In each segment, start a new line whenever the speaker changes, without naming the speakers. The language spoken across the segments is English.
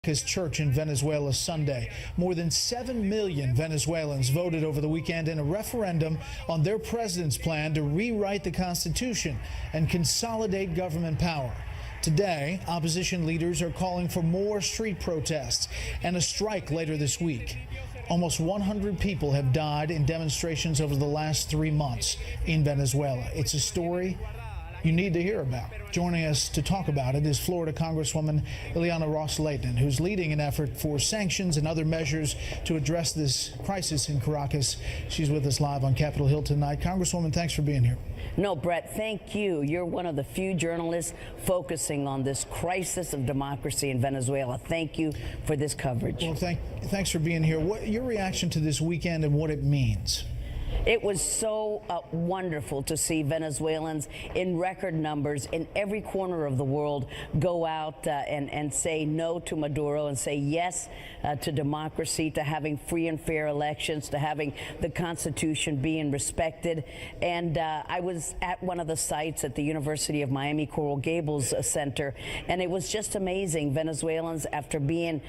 His church in Venezuela Sunday. More than 7 million Venezuelans voted over the weekend in a referendum on their president's plan to rewrite the Constitution and consolidate government power. Today, opposition leaders are calling for more street protests and a strike later this week. Almost 100 people have died in demonstrations over the last 3 months in Venezuela. It's a story you need to hear about. Joining us to talk about it is Florida Congresswoman Ileana Ros-Lehtinen, who's leading an effort for sanctions and other measures to address this crisis in Caracas. She's with us live on Capitol Hill tonight. Congresswoman, thanks for being here.
No, Brett, thank you. You're one of the few journalists focusing on this crisis of democracy in Venezuela. Thank you for this coverage.
Well, thanks for being here. What your reaction to this weekend and what it means?
It was so wonderful to see Venezuelans in record numbers in every corner of the world go out and say no to Maduro and say yes to democracy, to having free and fair elections, to having the Constitution being respected. And I was at one of the sites at the University of Miami Coral Gables Center, and it was just amazing. Venezuelans, after being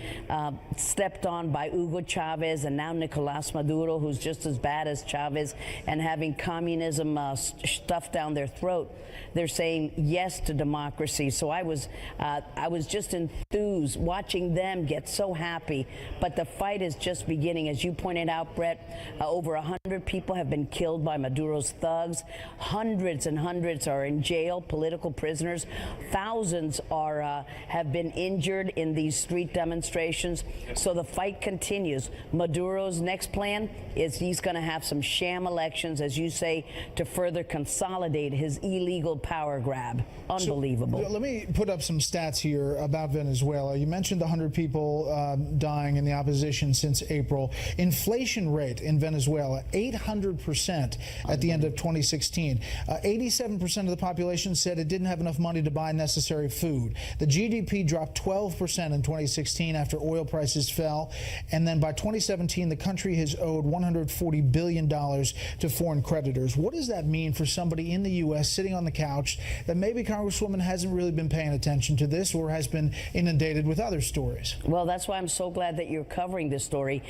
stepped on by Hugo Chavez and now Nicolas Maduro, who's just as bad as Chavez, and having communism stuffed down their throat, they're saying yes to democracy. So I was just enthused watching them get so happy. But the fight is just beginning. As you pointed out, Brett, over 100 people have been killed by Maduro's thugs. Hundreds and hundreds are in jail, political prisoners. Thousands have been injured in these street demonstrations. So the fight continues. Maduro's next plan is he's going to have some sham elections, as you say, to further consolidate his illegal power grab. Unbelievable.
So, let me put up some stats here about Venezuela. You mentioned the 100 people dying in the opposition since April. Inflation rate in Venezuela, 800% at the end of 2016. 87% of the population said it didn't have enough money to buy necessary food. The GDP dropped 12% in 2016 after oil prices fell. And then by 2017, the country has owed $140 billion to foreign creditors. What does that mean for somebody in the U.S. sitting on the couch that maybe Congresswoman hasn't really been paying attention to this or has been inundated with other stories?
Well, that's why I'm so glad that you're covering this story.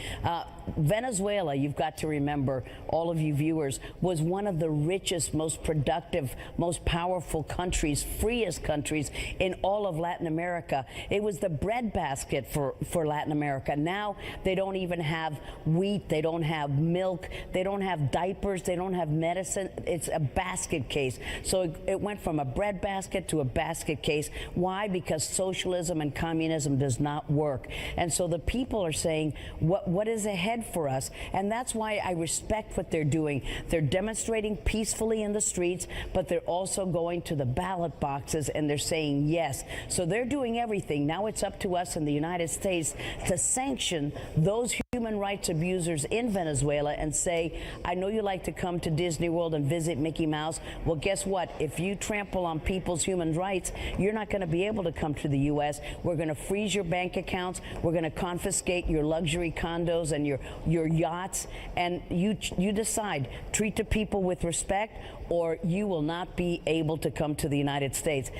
Venezuela, you've got to remember, all of you viewers, was one of the richest, most productive, most powerful countries, freest countries in all of Latin America. It was the breadbasket for Latin America. Now they don't even have wheat, they don't have milk, they don't have diapers, they don't have medicine. It's a basket case. So it went from a breadbasket to a basket case. Why? Because socialism and communism does not work. And so the people are saying, what is ahead for us? And that's why I respect what they're doing. They're demonstrating peacefully in the streets, but they're also going to the ballot boxes and they're saying yes. So they're doing everything. Now it's up to us in the United States to sanction those human rights abusers in Venezuela and say, I know you like to come to Disney World and visit Mickey Mouse. Well, guess what? If you trample on people's human rights, you're not going to be able to come to the U.S. We're going to freeze your bank accounts. We're going to confiscate your luxury condos and your yachts. And you decide, treat the people with respect, or you will not be able to come to the United States.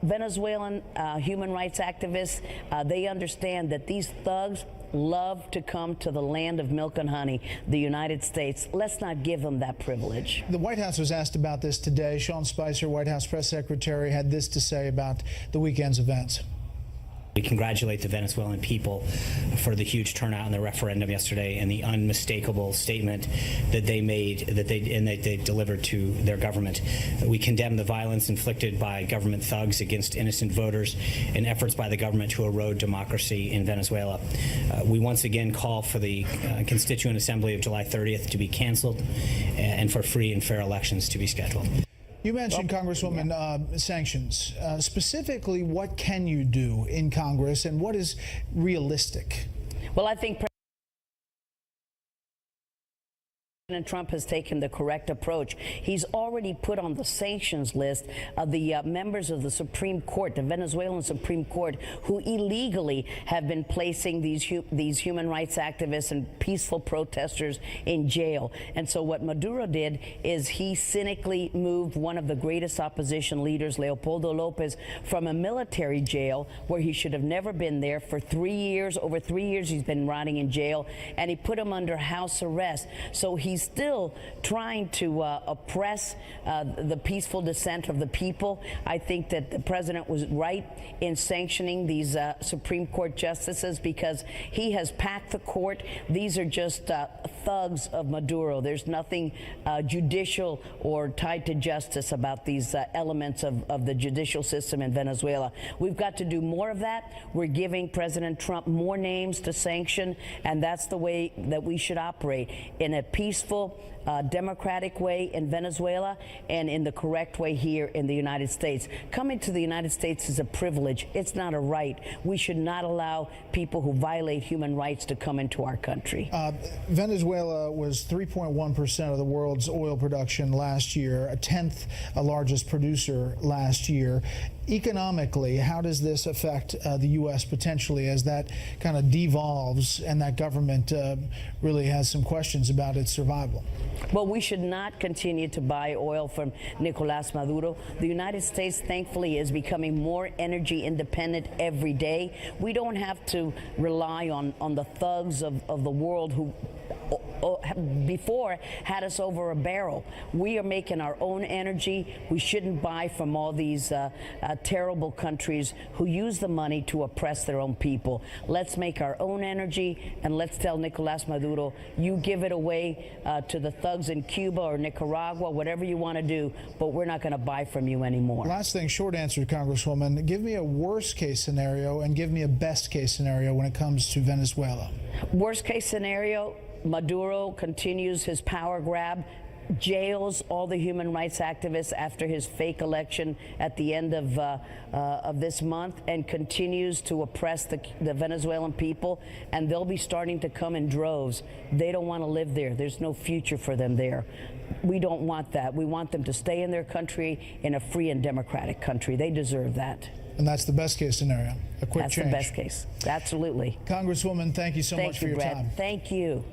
Venezuelan human rights activists, they understand that these thugs love to come to the land of milk and honey, the United States. Let's not give them that privilege.
The White House was asked about this today. Sean Spicer, White House press secretary, had this to say about the weekend's events.
We congratulate the Venezuelan people for the huge turnout in the referendum yesterday and the unmistakable statement that they made, that they delivered to their government. We condemn the violence inflicted by government thugs against innocent voters and efforts by the government to erode democracy in Venezuela. We once again call for the Constituent Assembly of July 30th to be canceled and for free and fair elections to be scheduled.
You mentioned, Congresswoman, sanctions. Specifically, what can you do in Congress and what is realistic?
Well, I think President Trump has taken the correct approach. He's already put on the sanctions list of the members of the Supreme Court, the Venezuelan Supreme Court, who illegally have been placing these human rights activists and peaceful protesters in jail. And so what Maduro did is he cynically moved one of the greatest opposition leaders, Leopoldo Lopez, from a military jail where he should have never been there for 3 years. Over 3 years he's been rotting in jail, and he put him under house arrest. So he's still trying to oppress the peaceful dissent of the people. I think that the president was right in sanctioning these Supreme Court justices because he has packed the court. These are just thugs of Maduro. There's nothing judicial or tied to justice about these elements of the judicial system in Venezuela. We've got to do more of that. We're giving President Trump more names to sanction, and that's the way that we should operate, in a peaceful, democratic way in Venezuela and in the correct way here in the United States. Coming to the United States is a privilege. It's not a right. We should not allow people who violate human rights to come into our country.
Venezuela was 3.1% of the world's oil production last year, a 10th largest producer last year. Economically, how does this affect the U.S. potentially as that kind of devolves and that government really has some questions about its survival?
Well, we should not continue to buy oil from Nicolás Maduro. The United States, thankfully, is becoming more energy independent every day. We don't have to rely on the thugs of the world who before had us over a barrel. We are making our own energy. We shouldn't buy from all these terrible countries who use the money to oppress their own people. Let's make our own energy, and let's tell Nicolás Maduro, you give it away to the thugs in Cuba or Nicaragua, whatever you want to do, but we're not going to buy from you anymore.
Last thing, short answer, Congresswoman. Give me a worst case scenario and give me a best case scenario when it comes to Venezuela.
Worst case scenario, Maduro continues his power grab, jails all the human rights activists after his fake election at the end of this month, and continues to oppress the Venezuelan people, and they'll be starting to come in droves. They don't want to live there. There's no future for them there. We don't want that. We want them to stay in their country, in a free and democratic country. They deserve that.
And that's the best case scenario. A quick change.
That's the best case. Absolutely.
Congresswoman, thank you so much for your time.
Thank you.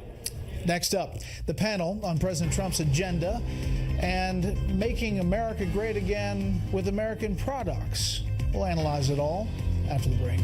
Next up, the panel on President Trump's agenda and making America great again with American products. We'll analyze it all after the break.